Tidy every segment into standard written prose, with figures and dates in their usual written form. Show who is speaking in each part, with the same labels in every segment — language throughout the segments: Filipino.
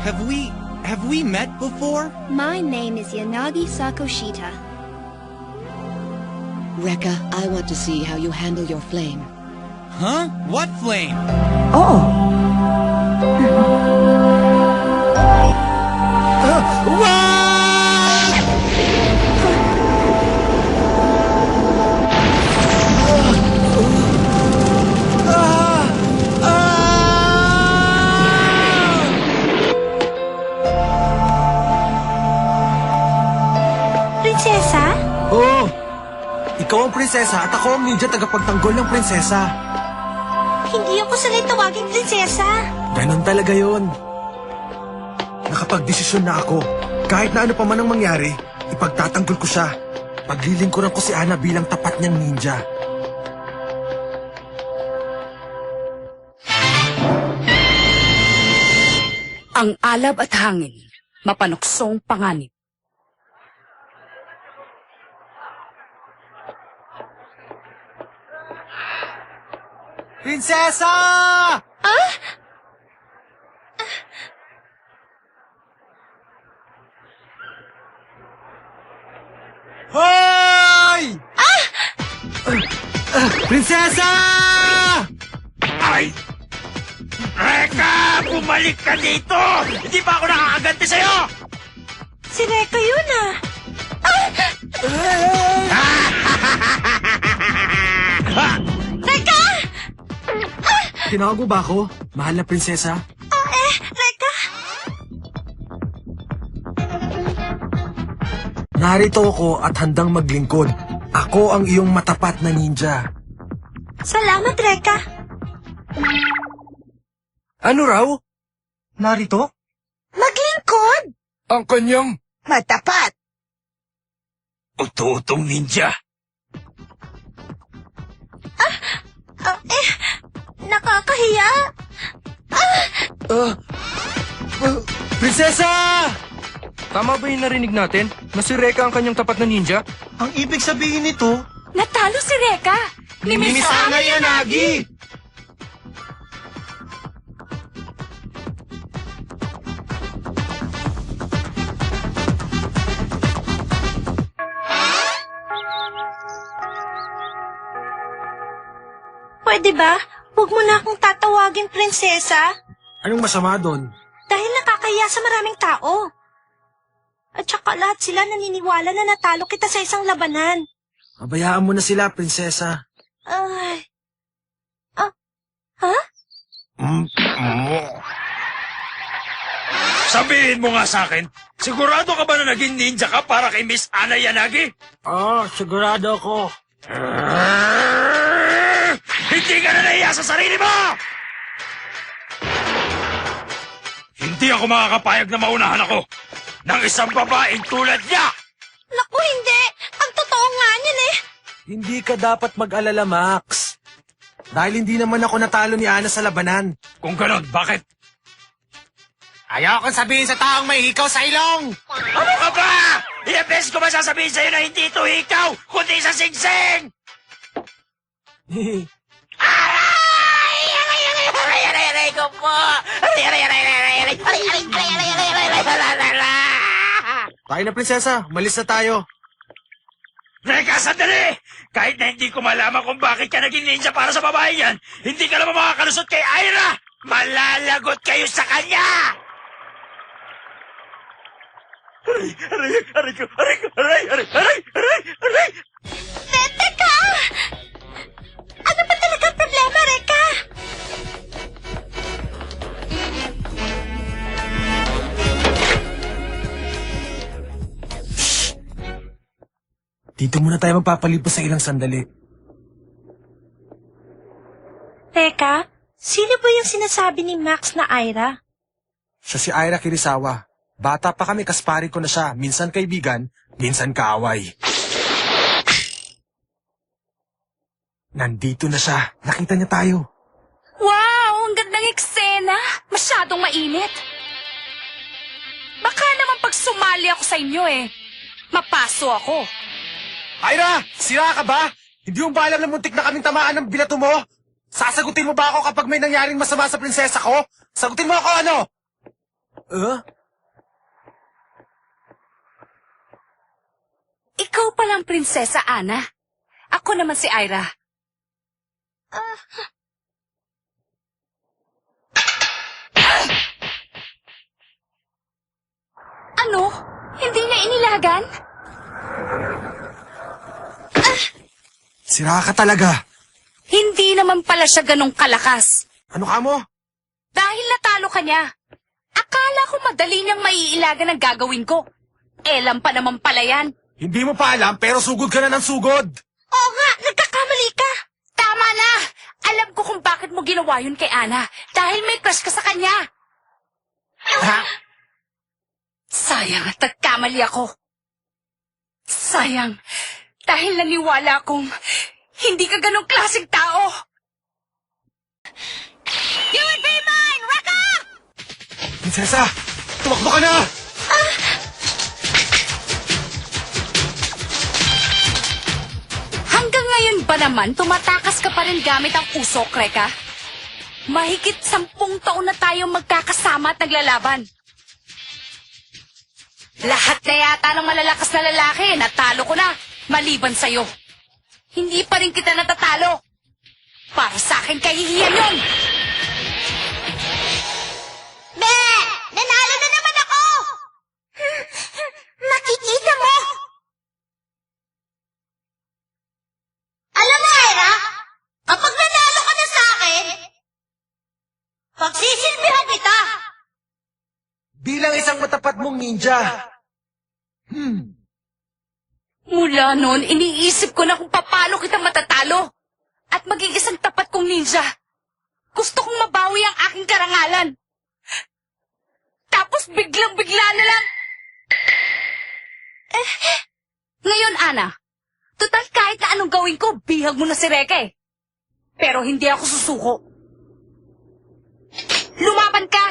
Speaker 1: Have we met before?
Speaker 2: My name is Yanagi Sakoshita.
Speaker 3: Rekka, I want to see how you handle your flame.
Speaker 1: Huh? What flame?
Speaker 3: Oh!
Speaker 4: Prinsesa?
Speaker 5: Oo! Ikaw ang prinsesa at ako ang ninja tagapagtanggol ng prinsesa.
Speaker 4: Hindi ako sanay tawaging prinsesa.
Speaker 5: Ganon talaga yon. Nakapagdesisyon na ako. Kahit na ano pa man ang mangyari, ipagtatanggol ko siya. Paglilingkuran ko si Ana bilang tapat niyang ninja.
Speaker 6: Ang alab at hangin, mapanuksong panganib.
Speaker 5: Prinsesa! Hoy! Prinsesa!
Speaker 7: Ay! Reka! Bumalik ka dito! Hindi ba ako nakakaganti sa'yo?
Speaker 4: Si Reka yun ah. Reka!
Speaker 5: Tinawag mo ba ako, mahal na prinsesa?
Speaker 4: Reka!
Speaker 5: Narito ako at handang maglingkod. Ako ang iyong matapat na ninja.
Speaker 4: Salamat, Reka.
Speaker 5: Ano raw? Narito?
Speaker 4: Maglingkod!
Speaker 7: Ang kanyang
Speaker 4: Matapat!
Speaker 7: ututong ninja.
Speaker 4: Nakakahiya!
Speaker 5: Prinsesa!
Speaker 8: Tama ba yung narinig natin na si Reka ang kanyang tapat na ninja?
Speaker 5: Ang ibig sabihin nito,
Speaker 6: Natalo si Reka! Ni Miss
Speaker 5: Ana Yanagi!
Speaker 4: Pwede ba? Huwag mo na akong tatawagin prinsesa.
Speaker 5: Anong masama doon?
Speaker 4: Dahil nakakahiya sa maraming tao. At saka lahat sila naniniwala na natalo kita sa isang labanan.
Speaker 5: Pabayaan mo na sila, prinsesa.
Speaker 4: Ay. Ha?
Speaker 7: Sabihin mo nga sa akin, sigurado ka ba na naging ninja ka para kay Miss Ana Yanagi?
Speaker 5: Sigurado ako.
Speaker 7: Hindi ka na nahiya sa sarili mo! Hindi ako makakapayag na maunahan ako ng isang babaeng tulad niya!
Speaker 4: Naku, hindi. Ang totoo nga niyan eh.
Speaker 5: Hindi ka dapat mag-alala, Max. Dahil hindi naman ako natalo ni Ana sa labanan.
Speaker 7: Kung ganon, bakit?
Speaker 5: Ayokong sabihin sa taong may hikaw sa ilong!
Speaker 7: Ano ka ba? Ilang beses ko ba sasabihin sa'yo na hindi ito ikaw, kundi sa singsing? Aray ko po!
Speaker 5: Tayo na, prinsesa. Malis na tayo.
Speaker 7: Reka, sandali! Kahit na hindi ko malaman kung bakit ka naging ninja para sa babae yan, hindi ka naman makakalusot kay Aira! Malalagot kayo sa kanya! Aray!
Speaker 4: Teka! Ano ba talaga ang problema, Reka?
Speaker 5: Dito muna tayo magpapalipas sa ilang sandali.
Speaker 4: Teka, sino ba yung sinasabi ni Max na Aira?
Speaker 5: Siya si Aira Kirisawa. Bata pa kami, kaspari ko na siya. Minsan kaibigan, minsan kaaway. Nandito na siya. Nakita niya tayo.
Speaker 6: Wow! Ang gandang eksena! Masyadong mainit. Baka naman pag sumali ako sa inyo mapaso ako.
Speaker 5: Aira! Sira ka ba? Hindi mo ba alam na muntik na kaming tamaan ng binato mo? Sasagutin mo ba ako kapag may nangyaring masama sa prinsesa ko? Sagutin mo ako, ano?
Speaker 6: Ikaw palang Prinsesa Ana. Ako naman si Ira. Ano? Hindi na inilagan?
Speaker 5: Sira ka talaga.
Speaker 6: Hindi naman pala siya ganong kalakas.
Speaker 5: Ano ka mo?
Speaker 6: Dahil natalo ka niya. Akala ko madali niyang maiilagan ang gagawin ko. Elam pa naman pala yan.
Speaker 5: Hindi mo pa alam pero sugod ka na ng sugod.
Speaker 6: Oo nga, nagkakamali ka. Tama na. Alam ko kung bakit mo ginawa yun kay Ana. Dahil may crush ka sa kanya.
Speaker 5: Ha?
Speaker 6: Sayang at nagkamali ako. Sayang. Dahil naniwala akong hindi ka ganong klaseng tao. You would be mine, Rekka!
Speaker 5: Prinsesa, tumakbo ka na!
Speaker 6: Hanggang ngayon ba naman tumatakas ka pa rin gamit ang usok, Rekka? Mahigit 10 taon na tayong magkakasama at naglalaban. Lahat na yata ng malalakas na lalaki, natalo ko na, maliban sa'yo. Hindi pa rin kita natatalo. Para sa akin, kahihiyan yun!
Speaker 4: Be! Nanalo na naman ako! Nakikita mo? Alam mo, Ira, kapag nanalo ka na sa akin, pagsisilbihan kita!
Speaker 5: Bilang isang matapat mong ninja.
Speaker 6: Mula noon, iniisip ko na kung paano kita matatalo. At maging isang tapat kong ninja. Gusto kong mabawi ang aking karangalan. Tapos biglang-bigla na lang. Ngayon, Ana, total kahit na anong gawin ko, bihag mo na si Rekka eh. Pero hindi ako susuko. Lumaban ka!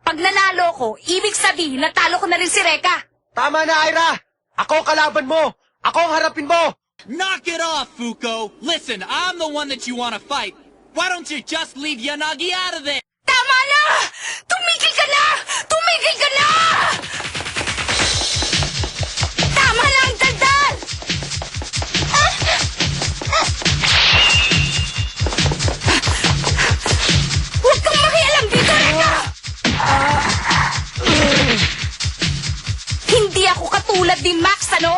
Speaker 6: Pag nanalo ko, ibig sabihin natalo ko na rin si Rekka.
Speaker 5: Tama na, Ira! Ako ang kalaban mo! Ako ang harapin mo!
Speaker 1: Knock it off, Fuko! Listen, I'm the one that you want to fight. Why don't you just leave Yanagi out of there?
Speaker 6: Tama na! Tumigil ka na! Tumigil ka na! Tama na ang daldal! Huwag kang makialam dito, Rekka! Hindi ako katulad ni Max, ano?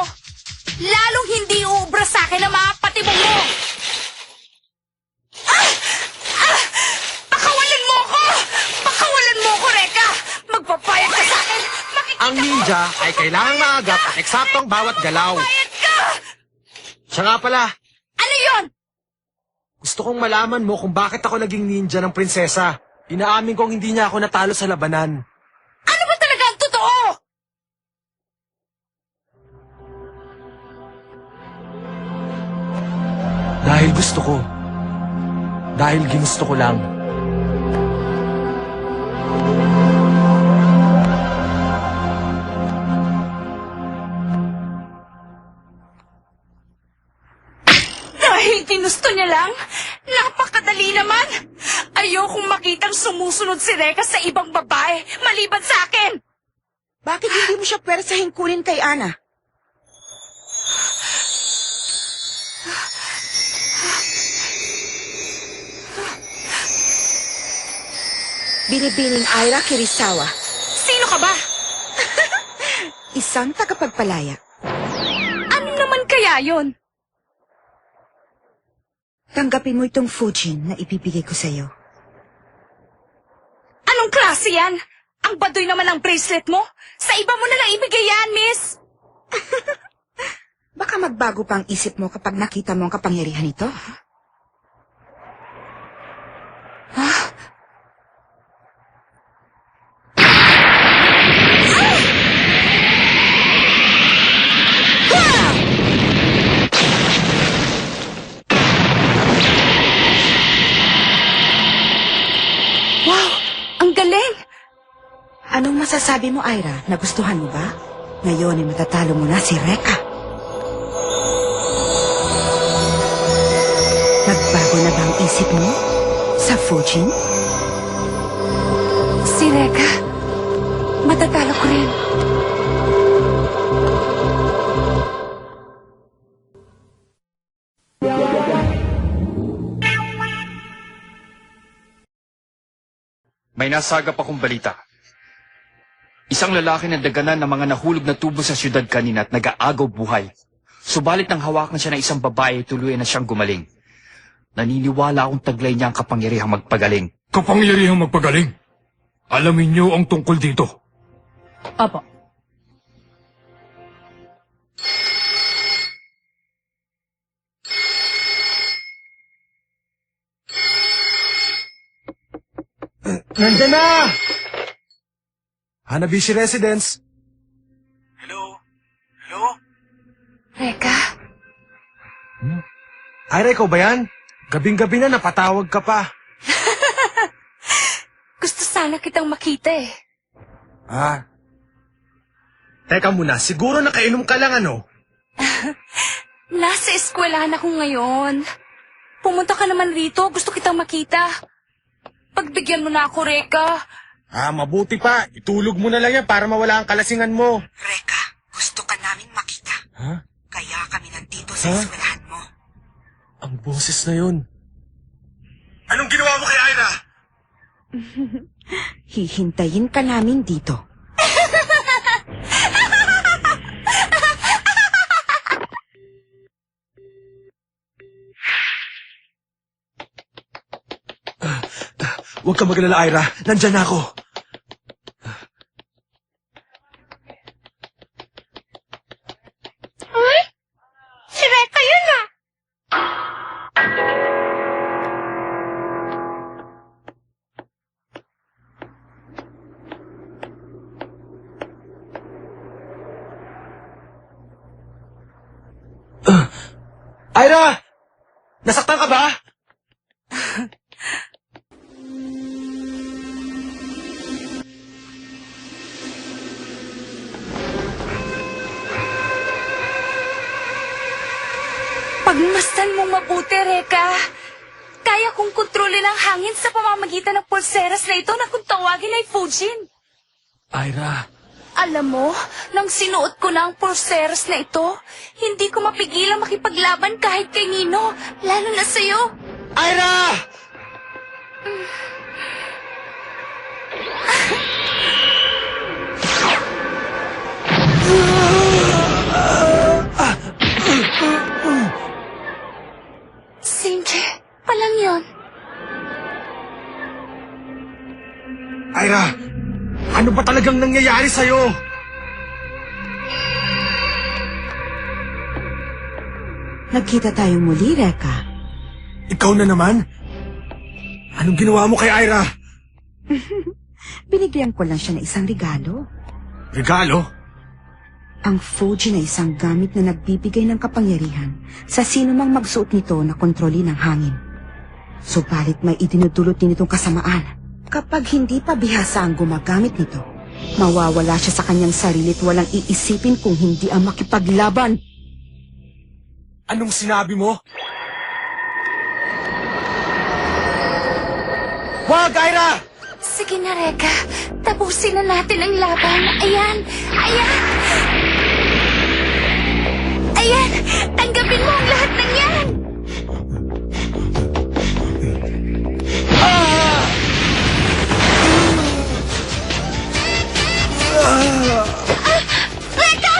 Speaker 6: Lalong hindi uubra sa akin ang mga patibong mo! Pakawalan mo ako! Pakawalan mo ako, Rekka! Magpapayag ka sa akin! Makikita
Speaker 5: Ang ninja ay kailangang maagap at eksaktong bawat galaw.
Speaker 6: Payag ka!
Speaker 5: Siya nga pala,
Speaker 6: Ano yon?
Speaker 5: gusto kong malaman mo kung bakit ako naging ninja ng prinsesa. Inaamin kong hindi niya ako natalo sa labanan.
Speaker 6: Ano ba talaga ang totoo?
Speaker 5: Dahil gusto ko. Dahil ginusto ko lang.
Speaker 6: Dahil ginusto niya lang? Napakadali naman! Ayokong makitang sumusunod si Rekka sa ibang babae maliban sa akin!
Speaker 9: Bakit hindi mo siya pwersahin kunin kay Ana? Binibining Ira Kirisawa,
Speaker 6: Sino ka ba?
Speaker 9: isang tagapagpalaya.
Speaker 6: Ano naman kaya yon?
Speaker 9: Tanggapin mo itong Fujin na ibibigay ko sa'yo.
Speaker 6: Anong klase yan? Ang baduy naman ang bracelet mo? Sa iba mo na lang ibigay yan, miss!
Speaker 9: Baka magbago pa ang isip mo kapag nakita mo ang kapangyarihan nito.
Speaker 6: Wow! Ang galing!
Speaker 9: Anong masasabi mo, Ira? Nagustuhan mo ba? Ngayon ay matatalo mo na si Rekka. Nagbago na ba ang isip mo sa Fujin?
Speaker 6: Si Rekka, matatalo ko rin.
Speaker 8: May nasagap akong balita. Isang lalaki na daganan ng mga nahulog na tubo sa syudad kanina at nag-aagaw buhay. Subalit nang hawakan siya ng isang babae, tuluyan na siyang gumaling. Naniniwala akong taglay niya ang kapangyarihang magpagaling.
Speaker 10: Kapangyarihang magpagaling? Alamin niyo ang tungkol dito.
Speaker 6: Opo.
Speaker 5: Nandyan na! Hanabishi Residence.
Speaker 7: Hello? Hello?
Speaker 6: Reka,
Speaker 5: Ira, ikaw ba yan? Gabing-gabi na napatawag ka pa.
Speaker 6: gusto sana kitang makita eh.
Speaker 5: Ah. Teka muna, siguro nakainom ka lang ano?
Speaker 6: Nasa eskwelahan ako ngayon. Pumunta ka naman rito, gusto kitang makita. Pagbigyan mo na ako, Reka.
Speaker 5: Ah, mabuti pa. Itulog mo na lang yan para mawala ang kalasingan mo.
Speaker 9: Reka, gusto ka naming makita.
Speaker 5: Ha?
Speaker 9: Kaya kami nandito sa eskwelahan mo.
Speaker 5: Ang boses na yun. Anong ginawa mo kay Ira?
Speaker 9: Hihintayin ka namin dito.
Speaker 5: Huwag ka magalala, Ira. Nandyan na ako.
Speaker 4: Ay, si Reka yun ah.
Speaker 5: Ira! Nasaktan ka ba?
Speaker 6: Pagmasdan mong mabuti, Reka. Kaya kong kontrolin ang hangin sa pamamagitan ng pulseras na ito na kung tawagin ay Fujin.
Speaker 5: Ira.
Speaker 6: Alam mo, nang sinuot ko na ang pulseras na ito, hindi ko mapigilang makipaglaban kahit kay Nino, lalo na sa'yo.
Speaker 5: Ira!
Speaker 6: Sinji, palang yun.
Speaker 5: Ira! Ano ba talagang nangyayari sa'yo?
Speaker 9: Nagkita tayo muli, Reka.
Speaker 5: Ikaw na naman? Anong ginawa mo kay Ira?
Speaker 9: Binigyan ko lang siya ng isang regalo.
Speaker 5: Regalo?
Speaker 9: Ang Fuji na isang gamit na nagbibigay ng kapangyarihan sa sino mang magsuot nito na kontrolin ang hangin. Subalit may idinudulot din itong kasamaan. Kapag hindi pa bihasa ang gumagamit nito, mawawala siya sa kanyang sarili at walang iisipin kung hindi ang makipaglaban.
Speaker 5: Anong sinabi mo? Wag, Ira!
Speaker 6: Sige na, Reka. Tapusin na natin ang laban. Ayan! Ayan! Ayan! Tanggapin mo ang lahat ng yan! Reka!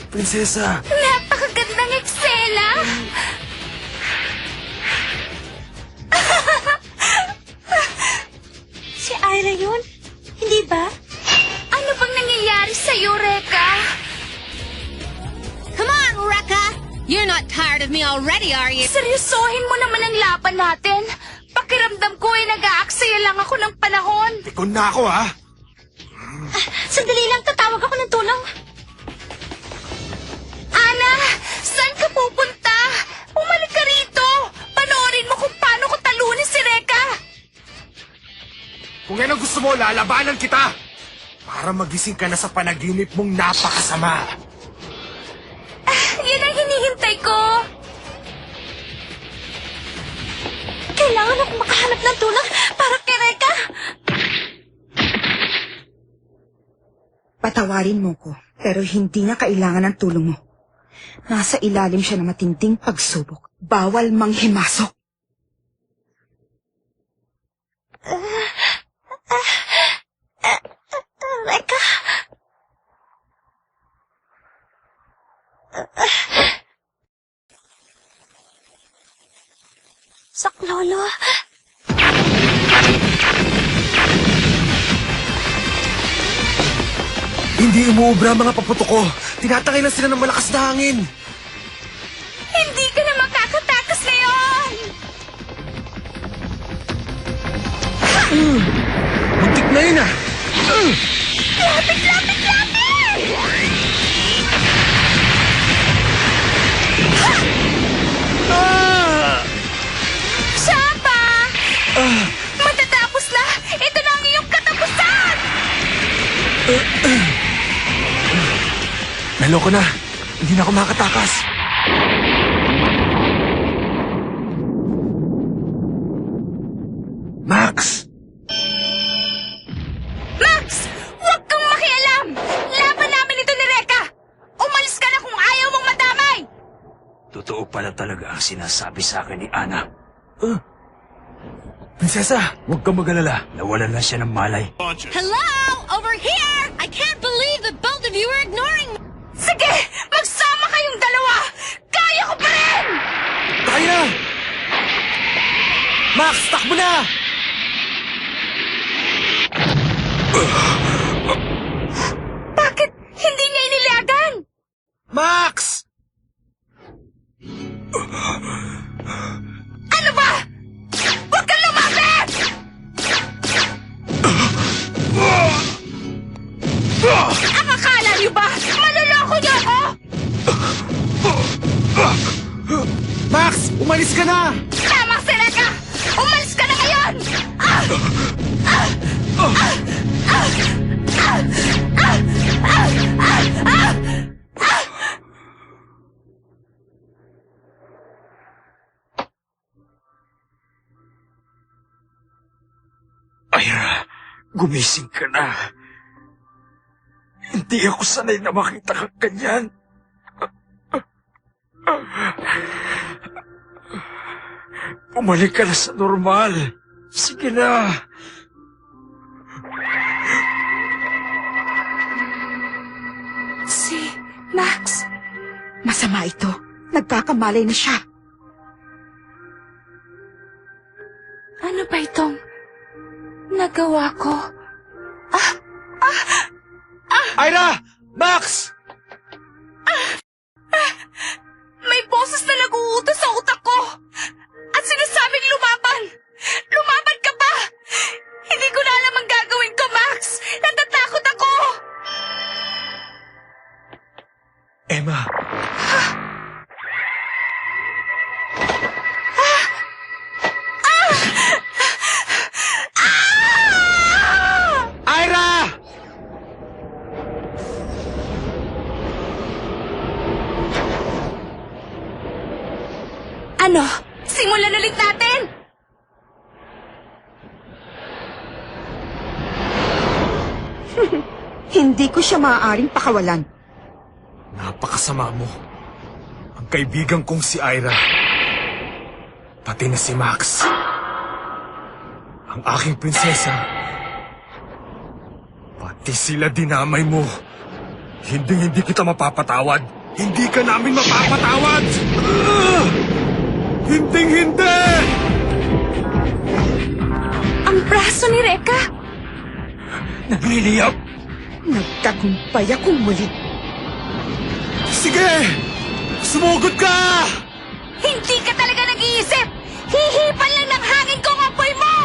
Speaker 5: Prinsesa!
Speaker 6: Napakagandang eksena!
Speaker 4: Si Ira yun? Hindi ba?
Speaker 6: Ano bang nangyayari sa'yo, Reka?
Speaker 2: Come on, Rekka! You're not tired of me already, are you?
Speaker 6: Seryosohin mo naman ang laban natin. Pakiramdam ko ay nag-aaksaya lang ako ng panahon.
Speaker 5: Pikon na ako, ha?
Speaker 4: Sandali lang, tatawag ako ng tulong.
Speaker 6: Ana, saan ka pupunta? Bumalik ka rito. Panoorin mo kung paano ko talunin si Reka.
Speaker 5: Kung yan ang gusto mo, lalabanan kita! Para magising ka na sa panaginip mong napakasama.
Speaker 6: Yan ang hinihintay ko.
Speaker 4: Kailangan akong makahanap ng tulong para kay Reka.
Speaker 9: Patawarin mo ko, pero hindi niya kailangan ng tulong mo. Nasa ilalim siya ng matinding pagsubok. Bawal manghimasok.
Speaker 4: Reka. Saklolo.
Speaker 5: Hindi umuubra ang mga paputok ko. Tinatangay lang sila ng malakas na hangin.
Speaker 6: Hindi ka na makakatakas ngayon!
Speaker 5: Muntik na yun ah.
Speaker 6: Lapit, lapit, lapit! Siya pa! Matatapos na! Ito na ang iyong katapusan!
Speaker 5: Naloko na. Hindi na ako makatakas. Max!
Speaker 6: Max! Huwag kang makialam! Laban namin ito ni Reka! Umalis ka na kung ayaw mong madamay!
Speaker 7: Totoo pala talaga ang sinasabi sa akin ni Ana.
Speaker 5: Prinsesa,
Speaker 7: Huwag kang mag-alala. Nawalan na siya ng malay.
Speaker 2: Hello? Over here! I can't believe that both of you are ignoring me!
Speaker 6: Sige! Magsama kayong dalawa! Kaya ko pa rin!
Speaker 5: tayo na! Max, takbo na!
Speaker 6: Bakit hindi niya inilagan?
Speaker 5: Max!
Speaker 6: Ano ba? Huwag kang lumapit! Ang akala niyo ba? Maluloko niyo ako?
Speaker 5: Max, umalis ka na!
Speaker 6: Tama si Reka! Umalis ka na ngayon!
Speaker 7: Ira, gumising ka na. Hindi ako sanay na makita kang ganyan. Bumalik ka na sa normal. Sige na.
Speaker 6: Si Max.
Speaker 9: Masama ito. Nagkakamalay na siya.
Speaker 6: Ano ba itong nagawa ko?
Speaker 5: Ira! Max!
Speaker 6: May boses na nag-uutos sa utak ko. At sinasabing lumaban. Lumaban ka ba? Hindi ko na alam ang gagawin ko, Max. Natatakot ako.
Speaker 5: Emma. Ira!
Speaker 6: Ano? Simulan ulit natin!
Speaker 9: Hindi ko siya maaaring pakawalan.
Speaker 5: Napakasama mo. Ang kaibigan kong si Ira. Pati na si Max. Ang aking prinsesa. Pati sila dinamay mo. Hindi kita mapapatawad. Hindi ka namin mapapatawad! Hinding-hindi!
Speaker 6: Ang braso ni Reka!
Speaker 7: Nagliliyap.
Speaker 9: Nagtagumpay akong muli.
Speaker 5: Sige! Sumugod ka!
Speaker 6: Hindi ka talaga nag-iisip! Hihipan lang ng hangin ko ang apoy mo!